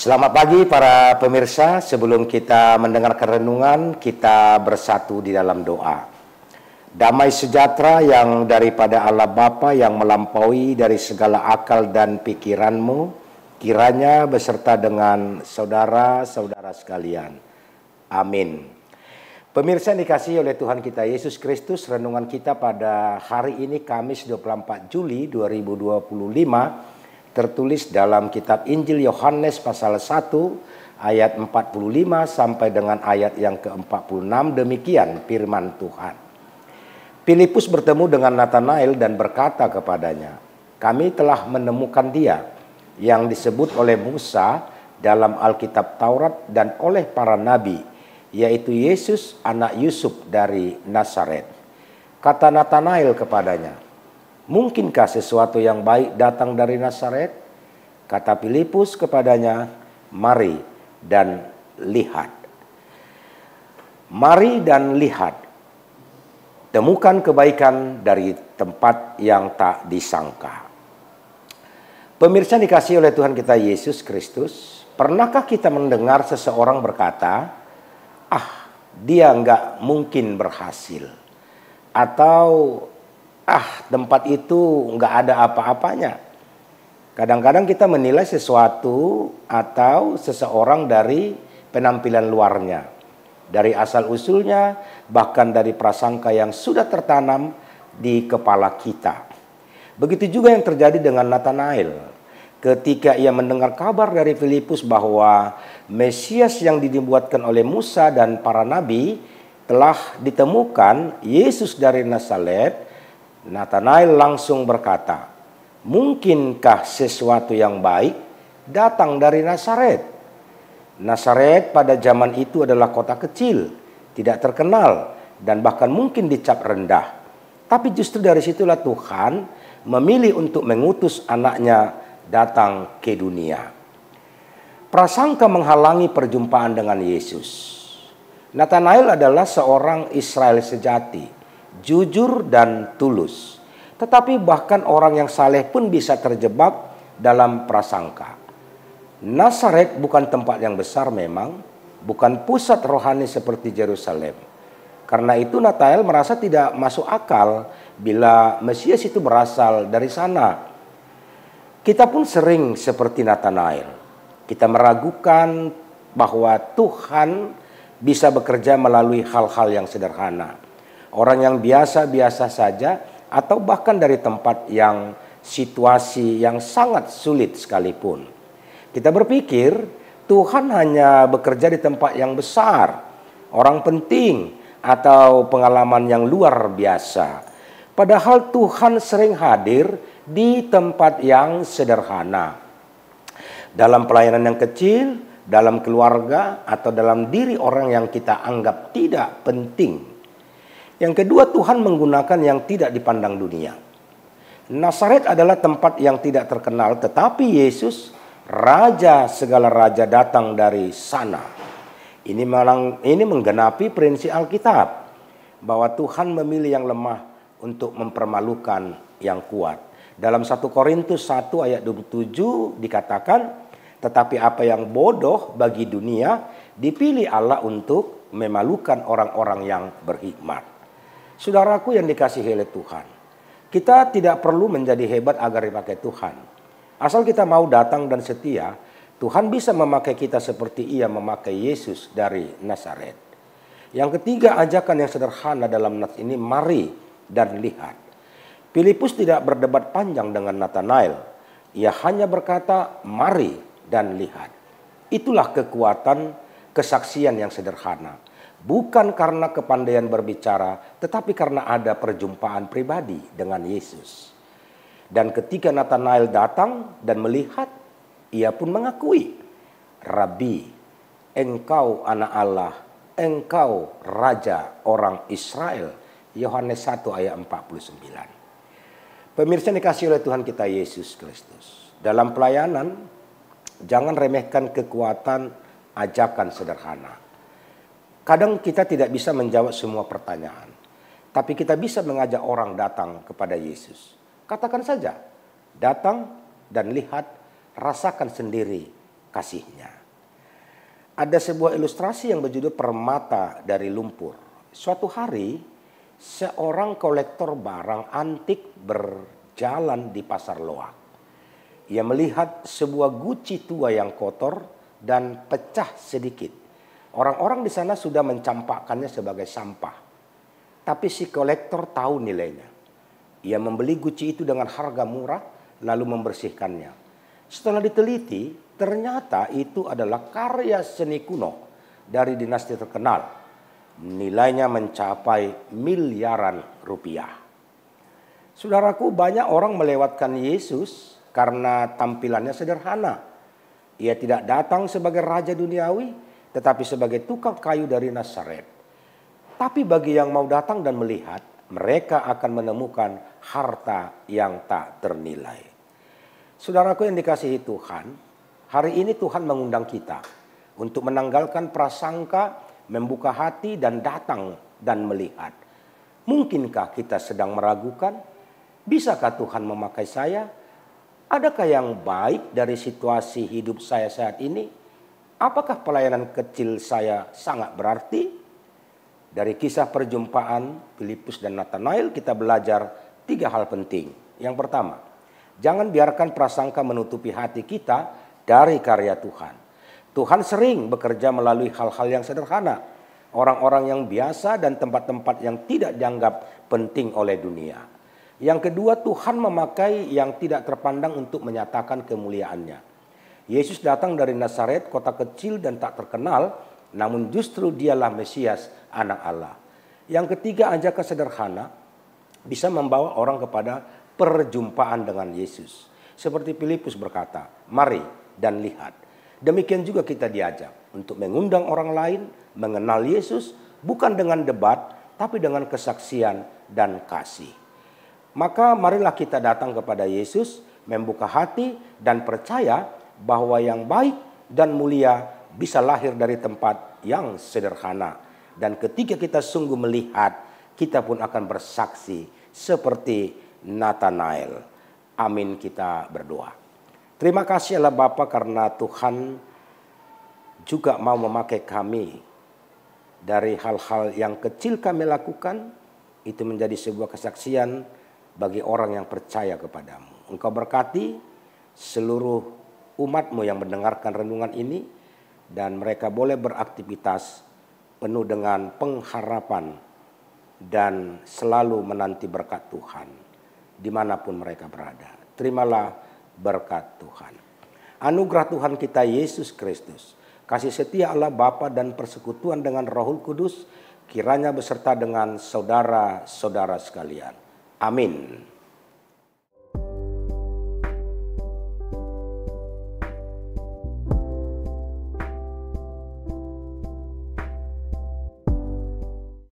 Selamat pagi para pemirsa. Sebelum kita mendengarkan renungan, kita bersatu di dalam doa. Damai sejahtera yang daripada Allah Bapa yang melampaui dari segala akal dan pikiranmu, kiranya beserta dengan saudara-saudara sekalian. Amin. Pemirsa yang dikasihi oleh Tuhan kita Yesus Kristus, renungan kita pada hari ini Kamis 24 Juli 2025 tertulis dalam kitab Injil Yohanes pasal 1 ayat 45 sampai dengan ayat yang ke-46. Demikian firman Tuhan. Filipus bertemu dengan Natanael dan berkata kepadanya, "Kami telah menemukan Dia yang disebut oleh Musa dalam Alkitab Taurat dan oleh para nabi, yaitu Yesus anak Yusuf dari Nazaret." Kata Natanael kepadanya, "Mungkinkah sesuatu yang baik datang dari Nazaret?" Kata Filipus kepadanya, "Mari dan lihat." Mari dan lihat. Temukan kebaikan dari tempat yang tak disangka. Pemirsa dikasihi oleh Tuhan kita Yesus Kristus, pernahkah kita mendengar seseorang berkata, dia nggak mungkin berhasil. Atau, tempat itu nggak ada apa-apanya. Kadang-kadang kita menilai sesuatu atau seseorang dari penampilan luarnya, dari asal-usulnya, bahkan dari prasangka yang sudah tertanam di kepala kita. Begitu juga yang terjadi dengan Natanael. Ketika ia mendengar kabar dari Filipus bahwa Mesias yang dibuatkan oleh Musa dan para nabi telah ditemukan, Yesus dari Nazaret, Natanael langsung berkata, "Mungkinkah sesuatu yang baik datang dari Nazaret?" Nazaret pada zaman itu adalah kota kecil, tidak terkenal, dan bahkan mungkin dicap rendah. Tapi justru dari situlah Tuhan memilih untuk mengutus anaknya datang ke dunia. Prasangka menghalangi perjumpaan dengan Yesus. Natanael adalah seorang Israel sejati, jujur dan tulus. Tetapi bahkan orang yang saleh pun bisa terjebak dalam prasangka. Nazaret bukan tempat yang besar memang, bukan pusat rohani seperti Yerusalem. Karena itu Natanael merasa tidak masuk akal bila Mesias itu berasal dari sana. Kita pun sering seperti Natanael. Kita meragukan bahwa Tuhan bisa bekerja melalui hal-hal yang sederhana. Orang yang biasa-biasa saja atau bahkan dari tempat yang situasi yang sangat sulit sekalipun. Kita berpikir Tuhan hanya bekerja di tempat yang besar, orang penting, atau pengalaman yang luar biasa. Padahal Tuhan sering hadir di tempat yang sederhana. Dalam pelayanan yang kecil, dalam keluarga, atau dalam diri orang yang kita anggap tidak penting. Yang kedua, Tuhan menggunakan yang tidak dipandang dunia. Nazaret adalah tempat yang tidak terkenal, tetapi Yesus, Raja segala raja, datang dari sana. Ini menggenapi prinsip Alkitab, bahwa Tuhan memilih yang lemah untuk mempermalukan yang kuat. Dalam 1 Korintus 1 ayat 27 dikatakan, "Tetapi apa yang bodoh bagi dunia, dipilih Allah untuk memalukan orang-orang yang berhikmat." Saudaraku yang dikasihi oleh Tuhan, kita tidak perlu menjadi hebat agar dipakai Tuhan. Asal kita mau datang dan setia, Tuhan bisa memakai kita seperti Ia memakai Yesus dari Nazaret. Yang ketiga, ajakan yang sederhana dalam nas ini, mari dan lihat. Filipus tidak berdebat panjang dengan Natanael. Ia hanya berkata, "Mari dan lihat." Itulah kekuatan kesaksian yang sederhana. Bukan karena kepandaian berbicara, tetapi karena ada perjumpaan pribadi dengan Yesus. Dan ketika Natanael datang dan melihat, ia pun mengakui, "Rabi, engkau anak Allah, engkau Raja orang Israel." Yohanes 1 ayat 49. Pemirsa dikasihi oleh Tuhan kita Yesus Kristus. Dalam pelayanan, jangan remehkan kekuatan ajakan sederhana. Kadang kita tidak bisa menjawab semua pertanyaan, tapi kita bisa mengajak orang datang kepada Yesus. Katakan saja, datang dan lihat, rasakan sendiri kasih-Nya. Ada sebuah ilustrasi yang berjudul Permata dari Lumpur. Suatu hari, seorang kolektor barang antik berjalan di pasar loak. Ia melihat sebuah guci tua yang kotor dan pecah sedikit. Orang-orang di sana sudah mencampakkannya sebagai sampah. Tapi si kolektor tahu nilainya. Ia membeli guci itu dengan harga murah lalu membersihkannya. Setelah diteliti, ternyata itu adalah karya seni kuno dari dinasti terkenal. Nilainya mencapai miliaran rupiah. Saudaraku, banyak orang melewatkan Yesus karena tampilannya sederhana. Ia tidak datang sebagai raja duniawi, tetapi sebagai tukang kayu dari Nazaret. Tapi bagi yang mau datang dan melihat, mereka akan menemukan harta yang tak ternilai. Saudaraku yang dikasihi Tuhan, hari ini Tuhan mengundang kita untuk menanggalkan prasangka, membuka hati dan datang dan melihat. Mungkinkah kita sedang meragukan? Bisakah Tuhan memakai saya? Adakah yang baik dari situasi hidup saya saat ini? Apakah pelayanan kecil saya sangat berarti? Dari kisah perjumpaan Filipus dan Nathanael kita belajar 3 hal penting. Yang pertama, jangan biarkan prasangka menutupi hati kita dari karya Tuhan. Tuhan sering bekerja melalui hal-hal yang sederhana. Orang-orang yang biasa dan tempat-tempat yang tidak dianggap penting oleh dunia. Yang kedua, Tuhan memakai yang tidak terpandang untuk menyatakan kemuliaannya. Yesus datang dari Nazaret, kota kecil dan tak terkenal, namun justru dialah Mesias, anak Allah. Yang ketiga, ajakan sederhana bisa membawa orang kepada perjumpaan dengan Yesus. Seperti Filipus berkata, mari dan lihat. Demikian juga kita diajak untuk mengundang orang lain mengenal Yesus, bukan dengan debat, tapi dengan kesaksian dan kasih. Maka marilah kita datang kepada Yesus, membuka hati dan percaya bahwa yang baik dan mulia bisa lahir dari tempat yang sederhana. Dan ketika kita sungguh melihat, kita pun akan bersaksi seperti Nathanael. Amin, kita berdoa. Terima kasih Allah Bapa karena Tuhan juga mau memakai kami. Dari hal-hal yang kecil kami lakukan, itu menjadi sebuah kesaksian bagi orang yang percaya kepadamu. Engkau berkati seluruh umat-Mu yang mendengarkan renungan ini, dan mereka boleh beraktivitas penuh dengan pengharapan dan selalu menanti berkat Tuhan dimanapun mereka berada. Terimalah berkat Tuhan. Anugerah Tuhan kita Yesus Kristus, kasih setia Allah Bapa dan persekutuan dengan Roh Kudus kiranya beserta dengan saudara-saudara sekalian. Amin.